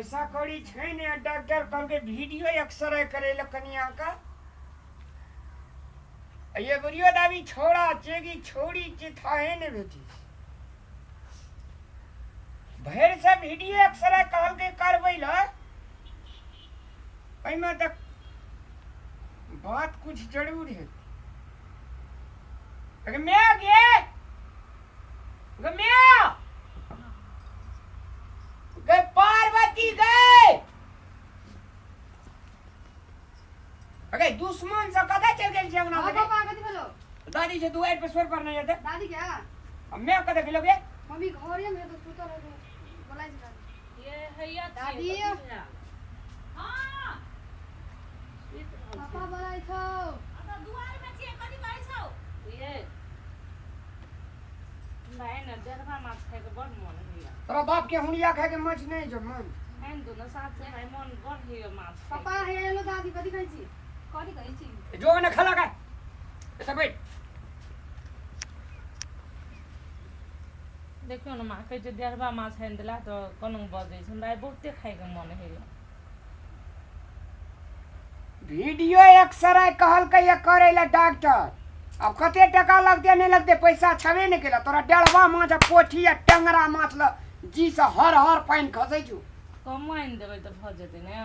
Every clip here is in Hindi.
पैसा कौड़ी छै ने डॉक्टर कहलकै वीडियो एक्सरे करेला कनिया का ये गुरियो दावी छोड़ा चेगी छोड़ी चे थाहे ने बेटी भैर से वीडियो एक्सरे कहलकै करबैला एमे तक बात कुछ जरूर है गम्या गे गम्या गए पार्वती गए अरे दुश्मन से कदा चल गेल जंगना हां पापा कथि भेलो दादी से दुआर पे स्वर पर नहीं जाते दादी क्या अब मैं कदा गेलोगे मम्मी घर में तो सुतल है बोलाई दादी ये हैया दादी हां पापा बोलाई छौ आता दुआर में छिए कथि करै छौ ये नहीं न डरवा माछ खाए के बड़ मन होइया तोरा बाप के हुनिया खाए के मछ नहीं जो मन एन दोनों साथ से भाई मन बड़ होइया माछ पापा हेलो दादी कथि कहै छी कथि कहै छी जो ने खला का ऐसा बैठ देखियो न माँ कहै छै डरवा माछ आनि देला तो कोनो बजै छै हमरा बहुते खाए के मन होइया वीडियो एक्सरे कहलकै ये करेला डॉक्टर अब कते टका लगते नहीं लगते पैसा छबे नहीं केला तोरा डेढ़वा माछ पोठी या टेंगरा माछ ल जी से हर हर पानी खसै छु कम आनि देबै तऽ भ जेतै ने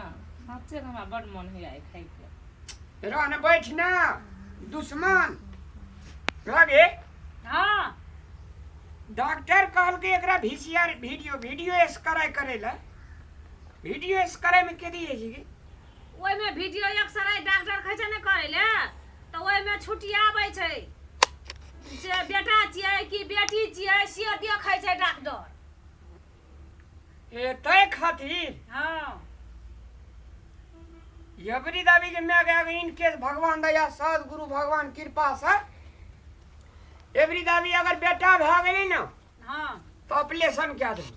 सच्चे हमरा बड़ मन होइया खाए के रह न बैठ ना दुश्मन लगे हां डॉक्टर कहलकै एकरा वीसीआर वीडियो एक्सरे करेला वीडियो एक्सरे में के दिए छी ओइ में वीडियो एक्सरे डॉक्टर कहै छै ने करै ले तो ओइ में छुटियाबै छै जे बेटा छियै कि बेटी छियै से देखै छै डॉक्टर ए तय खातिर हां यबरी दावी के मैं गया इनके भगवान दया सदगुरु भगवान कृपा से एवरी दावी अगर बेटा भ गेलै न हां तो ऑपरेशन क्या दे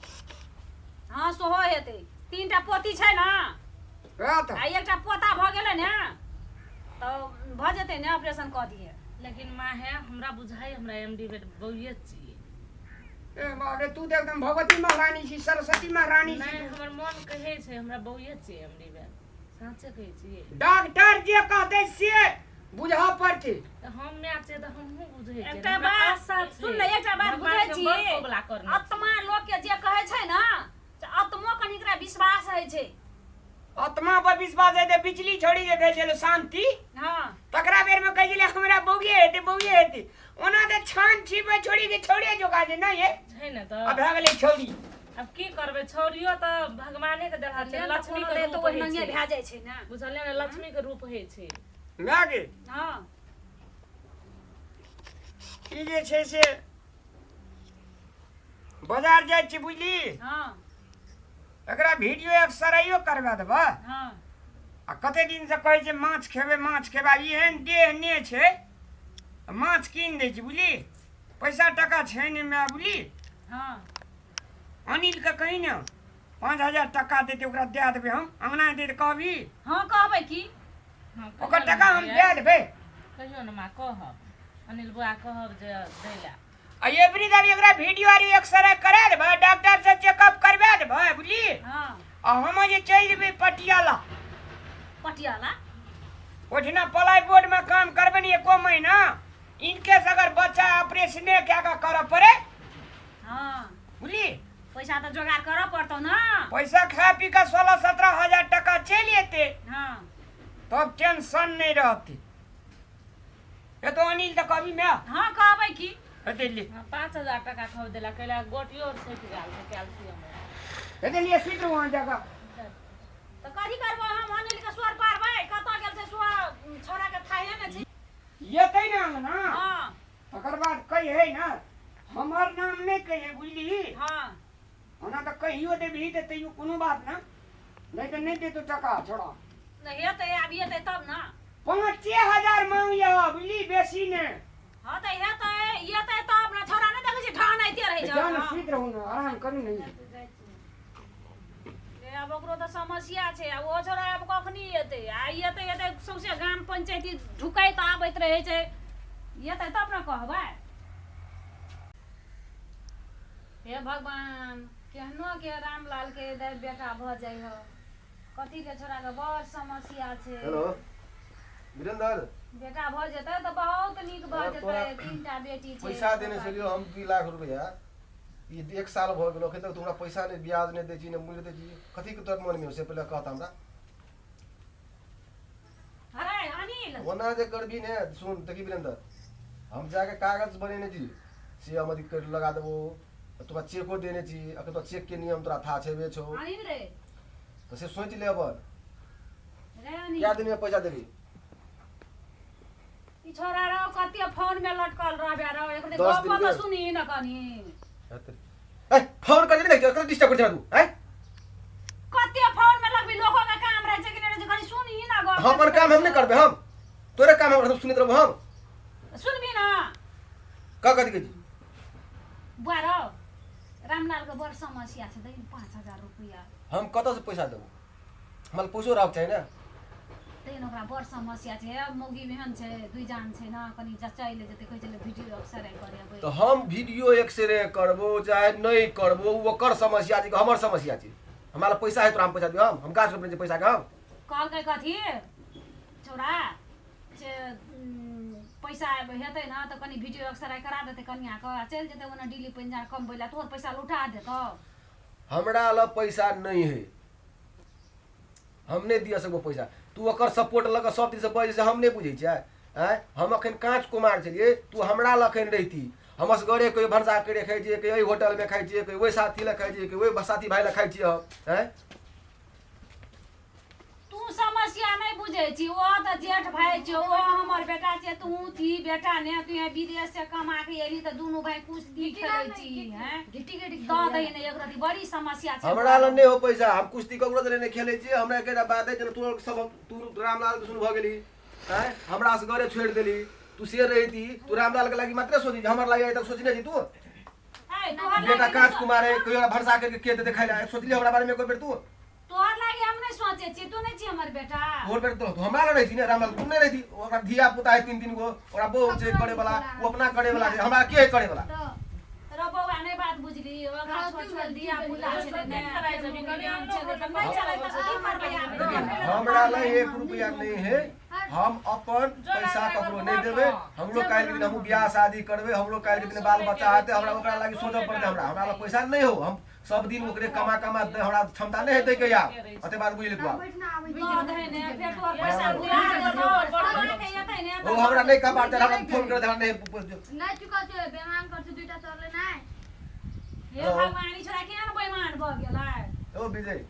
हां सोहो हेतै तीनटा पोती छै ना रात आ एकटा पोता भ गेलै ने तो भ जेतै ने ऑपरेशन क दिए लेकिन माँ है हमरा बुझाई हमरा एमडी बेट बौये छियै ए बाबरे तू तो एकदम भगवती महारानी छी सरस्वती महारानी छी नहीं हमर मन कहै छै हमरा बौये छियै एमडी बेट साचे कहै छियै डॉक्टर जे कहते से बुझा पड़ते त हम मैच छै त हमहु बुझै छियै एकटा बात सुन ले एकटा बात बुझै छी कोबला करना आत्मा लोग के जे कहै छै ना से आत्मो कनिकरा विश्वास है छै आत्मा पर विश्वास है ते बिजली छोड़ी के दे चलो शांति हां तकरा बेर में कह गेले हमरा बौगे हेते ओना ते छान छिपे छोड़ी के छोड़े जो काजे नहीं है छै न त अब भ गेले छोड़ी अब की करबै छोड़ियो त भगवाने के देहा छै लक्ष्मी के तो रूप कोई होइ नंगे छै भा जाय छै ना बुझलियै ने लक्ष्मी के रूप होइ छै लागे हां ई जे छै से बाजार जाय छी बुझली हां एकरा वीडियो एक्सरेयो करबा देबा हां आ कते दिन से कहै छै माछ खेबा ई एहन देह ने छै माछ कीन दै छी बुझली पैसा टका छै ने मैं बुझली हां अनिल के कही ने 5000 टका देते ओकरा दे देबे हम अंगना दे कहबी हां कहबै की हां ओकर टका हम दे देबे कहियो न माँ कहब अनिल बुआ कहब जे दैला आ एवरी दावी एकरा वीडियो आरी एक्सरे करा देबे डॉक्टर से चेकअप करबा देबे बुझली हां आ हम जे चल जेबे पटियाला पटियाला ओठना पलाई बोर्ड में काम करबे ने एको महीना इनके अगर बच्चा ऑपरेशन क्या का करे पड़े हां बुझली पैसा तो जोगाड़ करऽ पड़तौ ना पैसा खा पी का 16-17 हजार टका चल जेते हां तब टेंशन नहीं रहती ये तो अनिल तो कभी मैं हां कहबै की दिल्ली 5000 टका खो देला कैला गोटियो और सेट गाल के कैल्शियम दिल्ली सीट वहां जगह तो कथि करबो हम अनिल के स्वर पारबै कत गेल छै स्वर छोरा के थाहे ने छै ये तई ना ना हां तकर बाद कही है ना हमार नाम नहीं कहे बुझली हां ओना तो कहियो देबी ते तइयो कोनो बात ना नहीं तो नहीं दे तो टका छोड़ा नहीं हेतै आब हेतै तब ना 5000 मांगिया बुझली बेसी ने हां त हेतै तब ना छोरा ने देखै छै ठान आइते रहै छै जान सीट रहू ना आराम करू नहीं अब ओकरो त समस्या छै आ ओ छोरा अब कखनी हेतै आ हेतै सौसे गाम पंचायती ढुकाइत आबैत रहै छै हेतै तब न कहबै हे भगवान केहनो के रामलाल के बेटा भ जाइ हो कथी के छोरा के बड़ समस्या छै। हेलो वीरेंद्र, बेटा भ जेतै त बहुत नीक भ हाँ, जेतै। तोरा 3टा बेटी छै। पैसा देने छलियो हम 2 लाख रुपया, ई 1 साल भ गेलो, अखन तक तोरा पैसा नहीं, ब्याज नहीं दै छी, नहीं मूल्य दै छी। कथी के तोर मन में से पहले कहता हमरा अरे अनिल ओना जे करबी ने। सुन देखी वीरेंद्र, हम जाके कागज बनेने छी, से हम अधिक लगा देबो, तोरा चेको देने छी, अखन तो चेक के नियम तोरा था छेबे छो, अनिल रे तो से सोच ले अपन रे अनिल क्या दिन में पैसा देबी। ई छोरा रो कते फोन में लटकल रहबे रो एकरे 10 गप दिन त में। सुनी न कनी। ए फोन कर दे, नहीं डिस्टर्ब कर तू हैं। कते फोन में लगबी लोगो का काम रहे छै कि नहीं रहे छै, कनी सुनी न गप। हम अपन काम हम नहीं करबे, हम तोरे काम हम सुनित रहबो। हम सुनबी न का कथी के जी बुआरो रामलाल के बड़ समस्या छै, दै 5000 रुपया हम कत से पैसा देबो, हमरा पैसो रहक चाहिए ना। तैन ओकरा बड़ समस्या छै। मौगी मेहन छै, 2 जान छै न, कनी जचाइ ले जेते कहै छले वीडियो अक्सर करे। तो हम वीडियो एक्सरे करबो चाहे नहीं करबो, वो ओकर समस्या छै कि हमर समस्या छै। हमारा पैसा है तो हम पैसा दियो, हम गाछ रोपने पैसा के हम कहलकै कथी छोरा से पैसा हेतै न त कनी वीडियो अक्सर करा देतै कन्या के, चल जेतै ओना दिल्ली पंजाब कमबै ला, तोहर पैसा लुटा देतौ। हमरा ल पैसा नहीं है, हम नहीं दिया सकबो पैसा। तू ओकर सपोर्ट लग सब दिन से बजे से हम नहीं बुझै छै। हम अखन कांच कुमार छलिए, तू हमरा ल अखन रहिती, हमस गरे कोई भरसा करे खाइ छिए, कोई होटल में खाइ छिए, कोई ओइ साथी ल खाइ छिए, कोई साथी भाई ल खाइ छिए हम हैं। तू समस्या नहीं बुझै छी, ओ त जेठ भाई छै, ओ हमर बेटा छै, तू थी बेटा ने, तू विदेश से कमा के एली त दुनु भाई कुश्ती खेलै छी हैं। गिट्टी गिट्टी द दै ने एक रति बड़ी समस्या छै। हमरा ल नहीं हो पैसा, हम कुश्ती ककरो देने नहीं खेले छी। हमरा केटा बात है जे तू सब तू रामलाल के सुन भ गेली हैं, हमरा से गरे छोड़ देली। तू से रहीती, तू रामलाल के लागी मात्र सोची, हमर लागी आई तक सोचने छी। तू ए तोहर बेटा लागी कांच कुमार है, कोई भरसा करके के देखाइ ला सोचली हमरा बारे में कोई बेर तू तोहर लागी हम नहीं सोचे छी, तू नहीं छी हमर बेटा। और बेर तो हमरा ल रही थी ना रामलाल, तू नहीं रही। ओकरा धिया पुता है 3 गो, ओकरा बहू छै करे वाला, वो अपना करे वाला है, हमरा के करे वाला। रो बौआ नहीं बात बुझली, ओकरा छोट छोट दिया पुता छले ने कराय जमी कल्याण छले त नहीं चले त की करबै आब। हमरा ल 1 रुपया नहीं है, हम अपन पैसा ककरो नहीं देबे। हम लोग काल के दिन हम बियाह शादी करबे, हम लोग काल के दिन बाल बच्चा आते, हमरा ओकरा लागी सोचब पड़ते। हमरा ल पैसा नहीं हो, हम सब दिन ओकरे कमा कमा दे, हमरा क्षमता नहीं हेतै के यार अते बात बुझ ले तू। दो दे ने फेर तोहर पैसा बुला देबो बड़ के येतै ने ओ हमरा नहीं का बात, हमरा फोन कर दे, हमरा नहीं नहीं चुका छै, बेमान कर छै, 2टा तोरले नहीं। हे भगवान ई छोरा केहन बेईमान भ गेलै। ओ विजय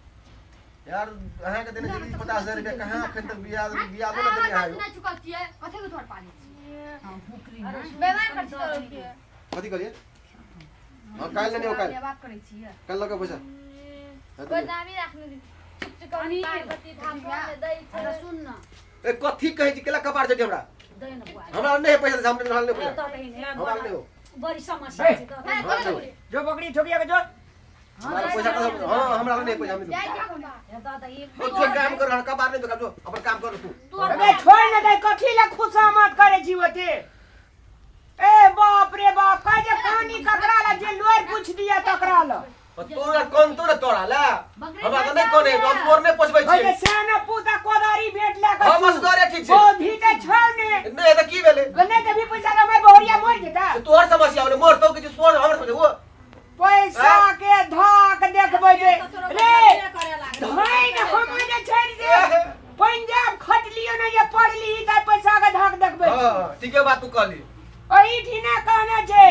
यार, अहाँ के देने 50,000 रुपया कहाँ अखन तक बियाह बियाह बोला देने आयो। नहीं चुका छिए, कथे के तोर पानी छी। हां फुकरी बेमान कर छै तोर के। कथी करिए हां काल नहीं हो, काल बात करै छिए। काल लगे पैसा बदनामी राख्नु चुप चुप पार्वती धाम पर दै अरे छै। सुन न ए कथी कहै छी, केला कपार छै हमरा। दै न बुआ हमरा नहीं है पैसा, हम नहीं पैसा, त दे ने हमरा नहीं हो। बड़ी समस्या छै त नहीं हाँ, करे जो बकरी ठोकिया के जो हमारा पैसा का हां हमरा नहीं पैसा, हम जाय जा बा। हे त ई जो काम कर रहा कबार नहीं कर, जो अपन काम कर तू। तू अबे छोड़ न दे, कथी ला खुशामत करे छी ओते। ए बाप रे बाप, का जे पानी ककरा ला जे लोर पूछ दिया तकरा ला। तोरा कौन तोरा तोरा ला हमरा त नहीं कोने, हम तोर नहीं पोछबै ओए छी। साना पुता कोदारी भेट ला के हम बस करे ठीक छै। ओ भी ते छौ ने नहीं त की भेले, गने के भी पैसा ला मैं बोरिया मर जेता। तोहर समस्या होले, मोर तो के सोच हमर समझ वो पैसा के धाक देखबै जे रे धाइन हम जे छड़ जे पंजाब खटलियो ने ये पढ़ली त पैसा के धाक देखबै। हां ठीक है बात तू कहली। ओही ठिना कहने छै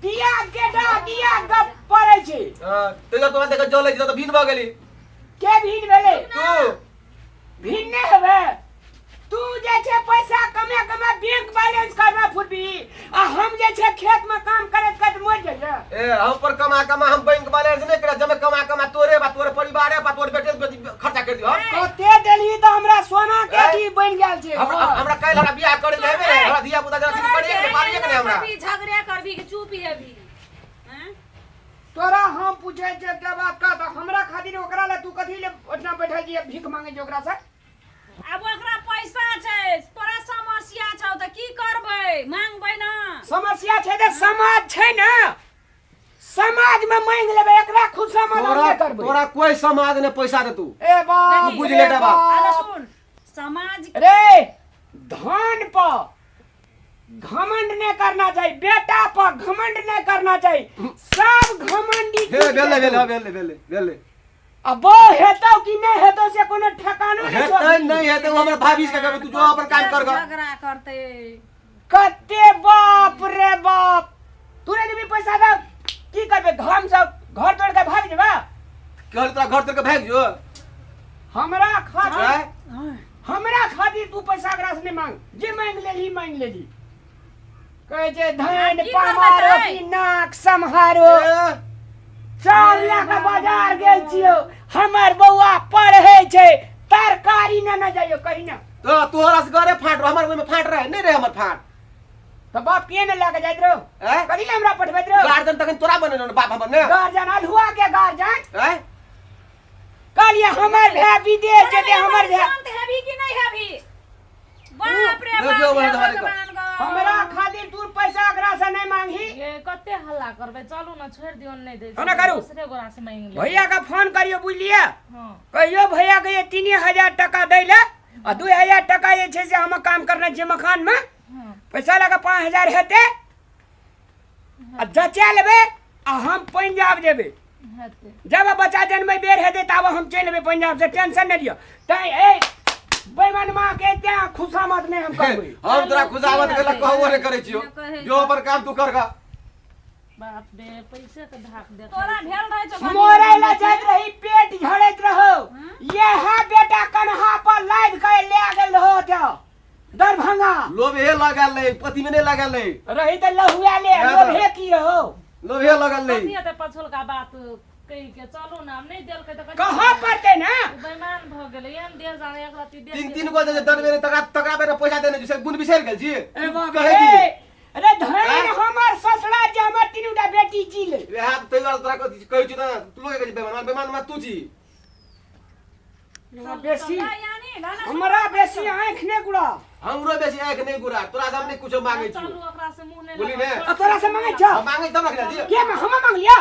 दिया के दा दिया गप पड़ै छै। हां तेजा तो देख जले त भीन भ गेली। के भीड़ भेलै तू भीड़ नहीं हेबे। तू जे छै पैसा कमे कमे बैंक बैलेंस करबा फुटबी, आ हम जे छै खेत में काम करत करत मर जाइए। ए हम पर कमा कमा हम बैंक बैलेंस नहीं करे, जमे कमा कमा तोरे बा तोरे परिवार बा तोरे बेटे खर्चा कर दियो। हम कते देली त हमरा सोना के की बन गेल छै। हमरा काल हमरा बियाह करे लेबे, हमरा धिया पुता जरा से करिए के पालिए के हमरा। कभी झगड़े करबी के चुप हेबी हैं। तोरा हम पूछे छै के बात का त हमरा खातिर ओकरा ले तू कथी ले ओतना बैठल छी भीख मांगे जे ओकरा से। अब ओकरा पैसा छै, तोरा समस्या छौ त की करबै, मांगबै ना। समस्या छै त समाज छै न, समाज में मांग लेबै, एकरा खुश समाधान करबे तोरा कोई समाज ने पैसा दे तू ए बाप तू बुझ रे ले डबा। बाप। आला सुन समाज रे धन पर घमंड नहीं करना चाहिए, बेटा पर घमंड नहीं करना चाहिए, सब घमंडी हे बेले अब वो हेतो कि नहीं हेतो से कोनो ठिकाना नहीं हेतै नहीं हेतै वो हमर भाभी के कहबे तू जो अपन काम कर ग झगड़ा करते कते बाप रे बाप तूने भी पैसा दे की करबे, हम सब घर तोड़ के भाग जेबा, कहल तोरा घर तक भाग जो हमरा खातिर हैं? हमरा खातिर तू पैसा एकरा से नहीं मांग, जे मांग ले ली कहे जे धन की पमारो करबै की नाक सम्हारो। चाउर लेके बाजार गेल छियो, हमर बौआ पढ़े छै, तरकारी न जाइयो कहीं ना, तो तोरा से घरे फाट रहो, हमर में फाट रहे नहीं रहे हमर फाट तो बाप के न लेके जाइत रहो, हैं? कथी ले हमरा पठबैत रहो, गार्जियन तखन तोरा बने न बाप हमर ने गार्जियन अलहुआ के गार्जियन हैं? कहलिए हमर भाई विदेश जेते, हमर भाई शांत हैवी कि नहीं हैवी बाप रे जो बाप बोले हे तुम्हारे भगवान गो। हमरा खातिर तू पैसा एकरा से नहीं मांगी। ये कते हल्ला करबे, चलू ना छोड़ दियो, नहीं दे हम ना करू। दूसरे गोरा से मांग ले। भैया का फोन करियो बुझलिए, हां कहियो भैया के ये 3000 टका दै ले और 2000 टका ये छै से हम काम करना छै मकान में, हां पैसा लगा 5000 हेते आ जचा लेबे आ हम पंजाब जेबे, हेते जब बच्चा जन्मे बेर हेते तब हम चल लेबे पंजाब से, टेंशन नहीं लियो। तै ए बेईमान मां के त्या खुशामत नहीं हम करबे, हम तोरा खुदावत के लग कहबो नहीं करे छियो, जो अपन काम तू कर गा बाप रे पैसे के धाक दे तोरा भेल रहे छौ मोरे ला जाइत रही, पेट झड़ैत रहो, यह बेटा कन्हा पर लाद के ले गेल रहो त दरभंगा लोभ हे लगल ले, पति में नहीं लगल ले, रही त लहुआ ले, लोभ हे की रहो, लोभ हे लगल ले। कथी हेते पछोल का बात कहि के चलू ना, हम नहीं देल के त कहाँ पड़ते ना बेईमान भ गेलै, एन दे जाने एक राती दे तीन गो जे दर बेरे तकरा बेरे पैसा देने जैसे गुण बिसर गेल छी ए बाप कहे रे, की अरे धन हमर ससुरा जे हमर तीनूटा बेटी जी ले, वे हाथ तैयार तोरा कहै छी ना तू लोग के बेमान में तू छी बेसी यानी ना हमरा बेसी आँख ने गुड़ा, हमरो बेसी आंख नहीं गुरा, तोरा से हम नहीं कुछ मांगे छी चलू ओकरा से मुंह नहीं बोली लगा। ने अब तोरा से मांगे छ हम मांगे तब रख दे के में हम मांग लिया,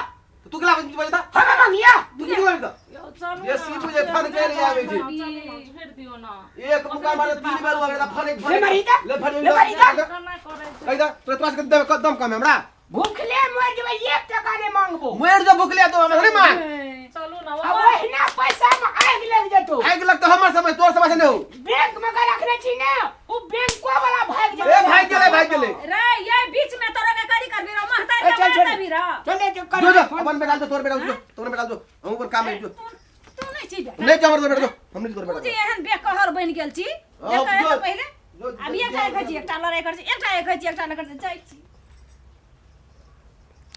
तू केला बजता हम मांग लिया, तू की बोलता यो चलू ये सी मुझे फन के नहीं आवे छी चलू ना, छोड़ दियो ना एक मुका मारे 3 बार हुआ फन ले मरीता, ले फन ले मरीता, करना करे कहिदा तोरा पास के दम कम है हमरा भूखले मर जेबे 1 टका ने मांगबो, मोर जो भूख लिया तो हम नहीं मांग चलू ना अब ओहिना पैसा में आग लग जेतो, आग लग तो हमर समझ तोर समझ नहीं हो बैंक में का रखने छी ना, ओ बैंको वाला भाग ए जाए, भाई गेले रे ये बीच में तोरा के करी कर बिरो महता ए, चल, के चल। मारता बिरो चले जो कर जो अपन में डाल दो तोर में डाल दो तोर में डाल दो हम ऊपर काम है जो तू नहीं छी दे नहीं जमर दो हम नहीं तोर में तू जे डाल एहन बेकहर बन गेल छी अब देखा जो- तो पहले अब ये काय कहै छी एकटा लड़ाई कर छी एकटा एक कहै छी एकटा न कर छी जाइ छी